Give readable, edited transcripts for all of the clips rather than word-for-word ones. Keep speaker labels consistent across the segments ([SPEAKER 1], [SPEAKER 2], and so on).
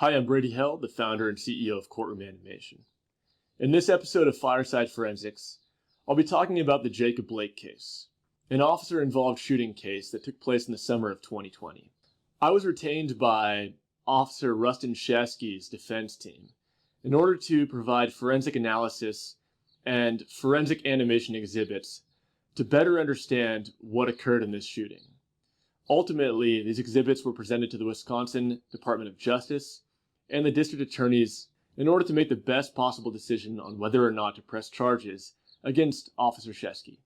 [SPEAKER 1] Hi, I'm Brady Held, the founder and CEO of Courtroom Animation. In this episode of Fireside Forensics, I'll be talking about the Jacob Blake case, an officer-involved shooting case that took place in the summer of 2020. I was retained by Officer Rustin Shesky's defense team in order to provide forensic analysis and forensic animation exhibits to better understand what occurred in this shooting. Ultimately, these exhibits were presented to the Wisconsin Department of Justice and the district attorneys in order to make the best possible decision on whether or not to press charges against Officer Shesky.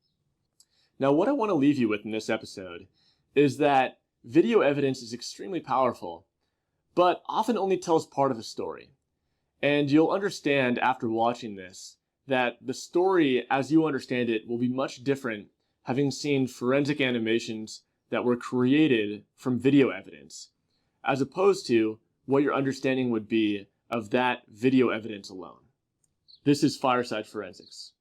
[SPEAKER 1] Now, what I want to leave you with in this episode is that video evidence is extremely powerful, but often only tells part of a story. And you'll understand after watching this that the story, as you understand it, will be much different having seen forensic animations that were created from video evidence, as opposed to what your understanding would be of that video evidence alone. This is Fireside Forensics.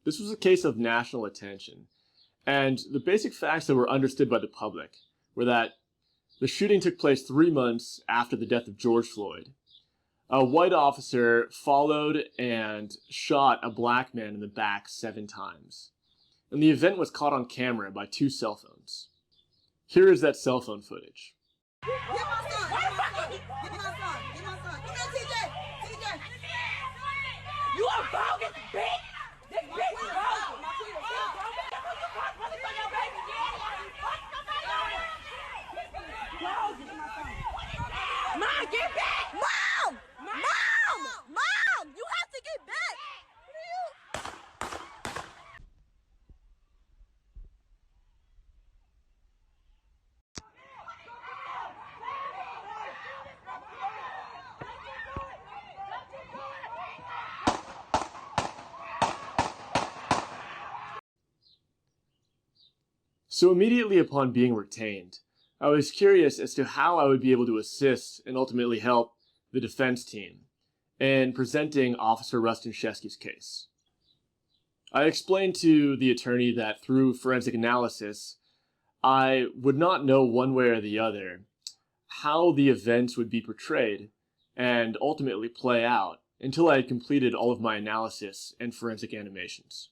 [SPEAKER 1] This was a case of national attention, and the basic facts that were understood by the public were that the shooting took place 3 months after the death of George Floyd. A white officer followed and shot a black man in the back 7 times. And the event was caught on camera by 2 cell phones. Here is that cell phone footage.
[SPEAKER 2] Get my son! Get my son! Get my son! Get my son! Come here, TJ! TJ! You a bogus bitch! This bitch is bogus! Mom, get back! Mom! Mom! Mom! You have to get back!
[SPEAKER 1] So immediately upon being retained, I was curious as to how I would be able to assist and ultimately help the defense team in presenting Officer Rustin Shesky's case. I explained to the attorney that through forensic analysis, I would not know one way or the other how the events would be portrayed and ultimately play out until I had completed all of my analysis and forensic animations.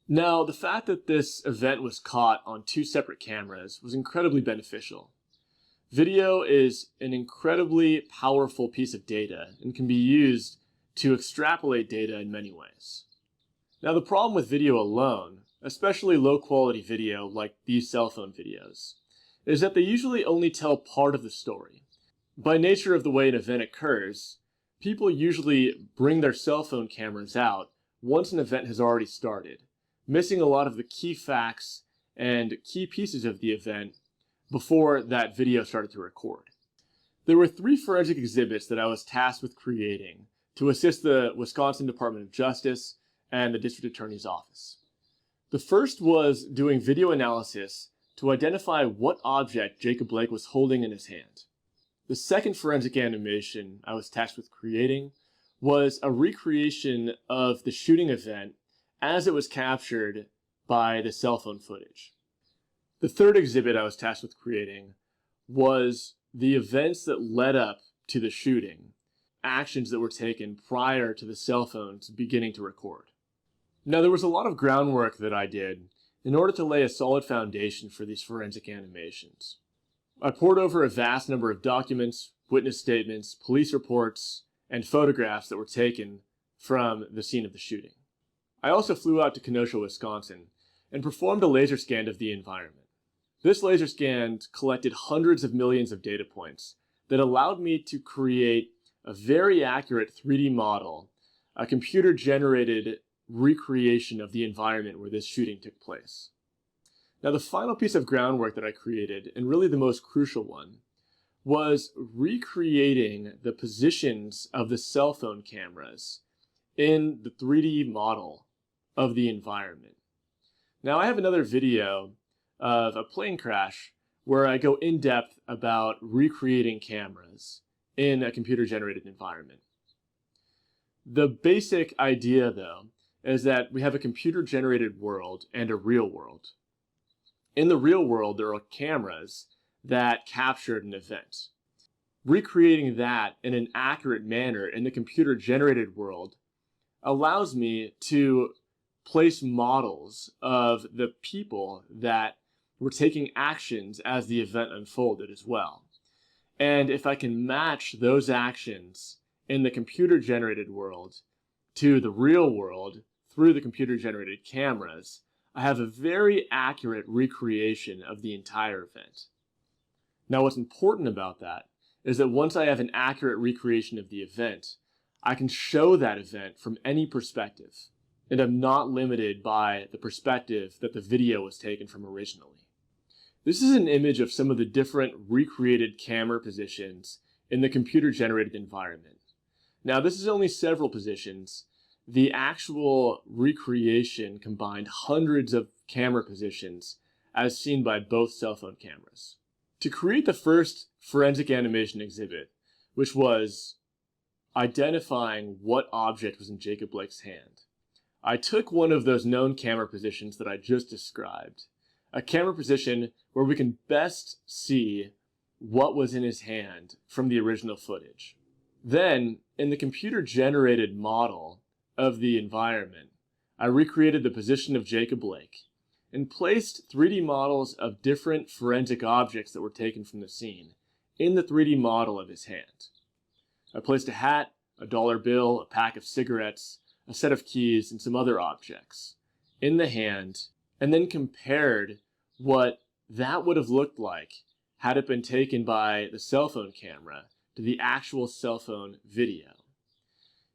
[SPEAKER 1] Now, the fact that this event was caught on 2 separate cameras was incredibly beneficial. Video is an incredibly powerful piece of data and can be used to extrapolate data in many ways. Now, the problem with video alone, especially low-quality video like these cell phone videos, is that they usually only tell part of the story. By nature of the way an event occurs, people usually bring their cell phone cameras out once an event has already started, missing a lot of the key facts and key pieces of the event before that video started to record. There were 3 forensic exhibits that I was tasked with creating to assist the Wisconsin Department of Justice and the District Attorney's Office. The first was doing video analysis to identify what object Jacob Blake was holding in his hand. The second forensic animation I was tasked with creating was a recreation of the shooting event as it was captured by the cell phone footage. The third exhibit I was tasked with creating was the events that led up to the shooting, actions that were taken prior to the cell phones beginning to record. Now, there was a lot of groundwork that I did in order to lay a solid foundation for these forensic animations. I pored over a vast number of documents, witness statements, police reports, and photographs that were taken from the scene of the shooting. I also flew out to Kenosha, Wisconsin, and performed a laser scan of the environment. This laser scan collected hundreds of millions of data points that allowed me to create a very accurate 3D model, a computer-generated recreation of the environment where this shooting took place. Now, the final piece of groundwork that I created, and really the most crucial one, was recreating the positions of the cell phone cameras in the 3D model of the environment. Now, I have another video of a plane crash where I go in depth about recreating cameras in a computer-generated environment. The basic idea, though, is that we have a computer-generated world and a real world. In the real world, there are cameras that captured an event. Recreating that in an accurate manner in the computer-generated world allows me to place models of the people that were taking actions as the event unfolded as well. And if I can match those actions in the computer-generated world to the real world through the computer-generated cameras, I have a very accurate recreation of the entire event. Now, what's important about that is that once I have an accurate recreation of the event, I can show that event from any perspective, and I'm not limited by the perspective that the video was taken from originally. This is an image of some of the different recreated camera positions in the computer-generated environment. Now, this is only several positions. The actual recreation combined hundreds of camera positions as seen by both cell phone cameras. To create the first forensic animation exhibit, which was identifying what object was in Jacob Blake's hand, I took one of those known camera positions that I just described, a camera position where we can best see what was in his hand from the original footage. Then, in the computer-generated model of the environment, I recreated the position of Jacob Blake and placed 3D models of different forensic objects that were taken from the scene in the 3D model of his hand. I placed a hat, a dollar bill, a pack of cigarettes, a set of keys, and some other objects in the hand, and then compared what that would have looked like had it been taken by the cell phone camera to the actual cell phone video.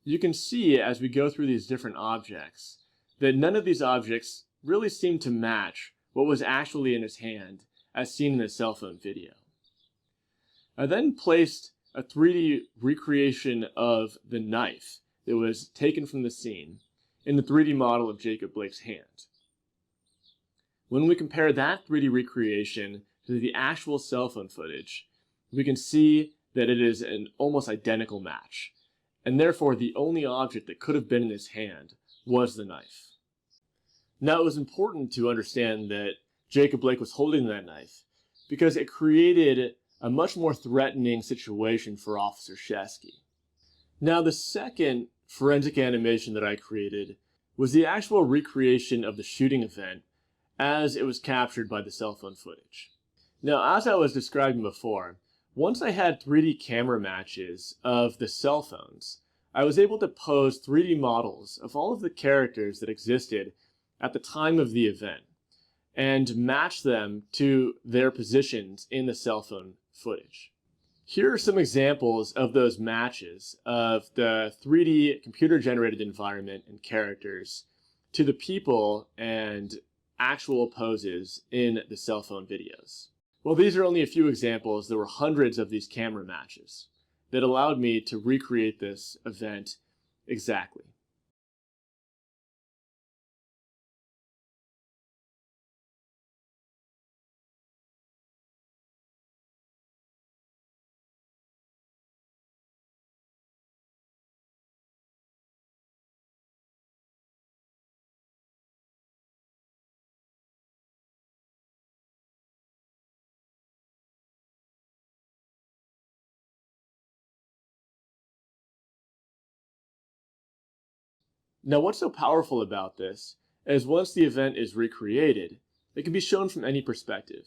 [SPEAKER 1] You can see as we go through these different objects that none of these objects really seem to match what was actually in his hand as seen in the cell phone video. I then placed a 3D recreation of the knife that was taken from the scene in the 3D model of Jacob Blake's hand. When we compare that 3D recreation to the actual cell phone footage, we can see that it is an almost identical match, and therefore the only object that could have been in his hand was the knife. Now, it was important to understand that Jacob Blake was holding that knife because it created a much more threatening situation for Officer Shesky. Now, the second forensic animation that I created was the actual recreation of the shooting event as it was captured by the cell phone footage. Now, as I was describing before, once I had 3D camera matches of the cell phones, I was able to pose 3D models of all of the characters that existed at the time of the event and match them to their positions in the cell phone footage. Here are some examples of those matches of the 3D computer-generated environment and characters to the people and actual poses in the cell phone videos. Well, these are only a few examples. There were hundreds of these camera matches that allowed me to recreate this event exactly. Now, what's so powerful about this is once the event is recreated, it can be shown from any perspective.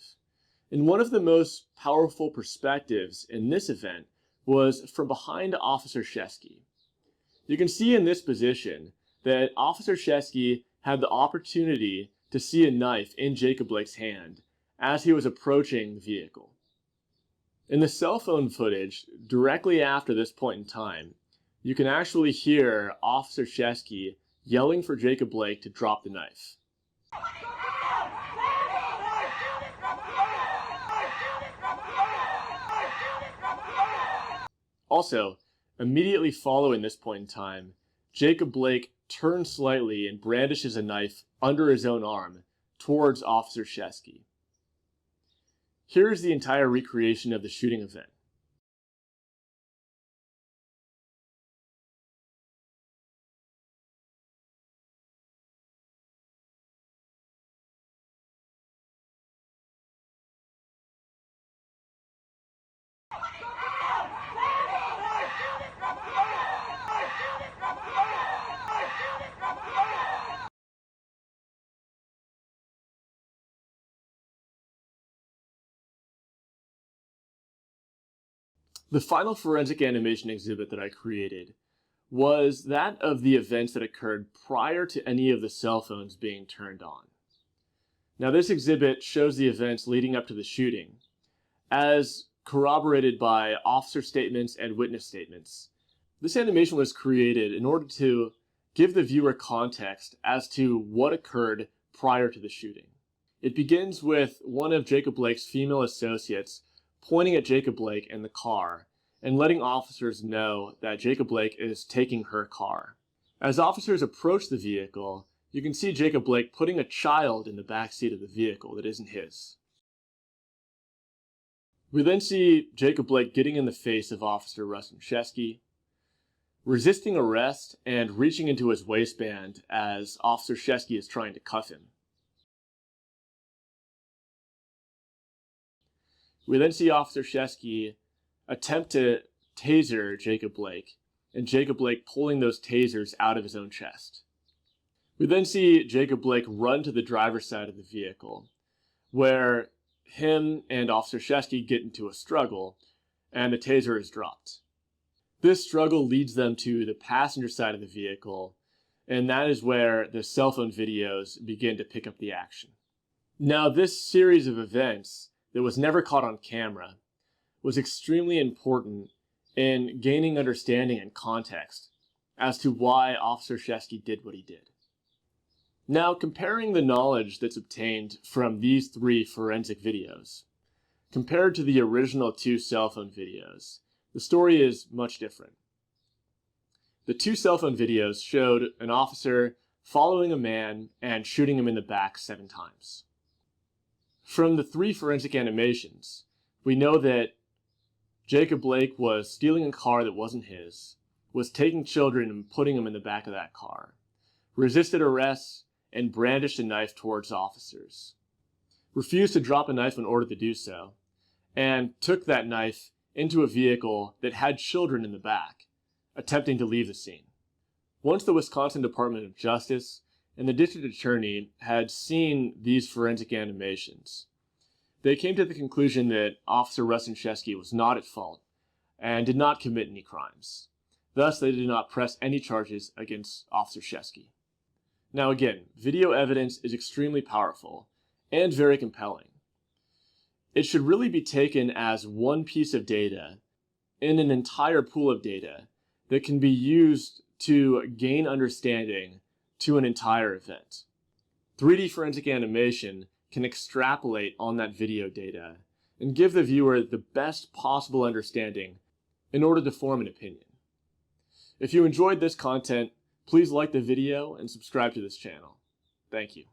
[SPEAKER 1] And one of the most powerful perspectives in this event was from behind Officer Shesky. You can see in this position that Officer Shesky had the opportunity to see a knife in Jacob Blake's hand as he was approaching the vehicle. In the cell phone footage, directly after this point in time, you can actually hear Officer Shesky yelling for Jacob Blake to drop the knife. Also, immediately following this point in time, Jacob Blake turns slightly and brandishes a knife under his own arm towards Officer Shesky. Here is the entire recreation of the shooting event. The final forensic animation exhibit that I created was that of the events that occurred prior to any of the cell phones being turned on. Now, this exhibit shows the events leading up to the shooting, as corroborated by officer statements and witness statements. This animation was created in order to give the viewer context as to what occurred prior to the shooting. It begins with one of Jacob Blake's female associates pointing at Jacob Blake in the car and letting officers know that Jacob Blake is taking her car. As officers approach the vehicle, you can see Jacob Blake putting a child in the back seat of the vehicle that isn't his. We then see Jacob Blake getting in the face of Officer Rustin Shesky, resisting arrest and reaching into his waistband as Officer Shesky is trying to cuff him. We then see Officer Shesky attempt to taser Jacob Blake, and Jacob Blake pulling those tasers out of his own chest. We then see Jacob Blake run to the driver's side of the vehicle, where him and Officer Shesky get into a struggle, and the taser is dropped. This struggle leads them to the passenger side of the vehicle, and that is where the cell phone videos begin to pick up the action. Now, this series of events that was never caught on camera was extremely important in gaining understanding and context as to why Officer Shesky did what he did. Now, comparing the knowledge that's obtained from these 3 forensic videos, compared to the original 2 cell phone videos, the story is much different. The 2 cell phone videos showed an officer following a man and shooting him in the back 7 times. From the 3 forensic animations, we know that Jacob Blake was stealing a car that wasn't his, was taking children and putting them in the back of that car, resisted arrest, and brandished a knife towards officers, refused to drop a knife when ordered to do so, and took that knife into a vehicle that had children in the back, attempting to leave the scene. Once the Wisconsin Department of Justice and the district attorney had seen these forensic animations, they came to the conclusion that Officer Rustin Shesky was not at fault and did not commit any crimes. Thus, they did not press any charges against Officer Shesky. Now again, video evidence is extremely powerful and very compelling. It should really be taken as one piece of data in an entire pool of data that can be used to gain understanding to an entire event. 3D forensic animation can extrapolate on that video data and give the viewer the best possible understanding in order to form an opinion. If you enjoyed this content, please like the video and subscribe to this channel. Thank you.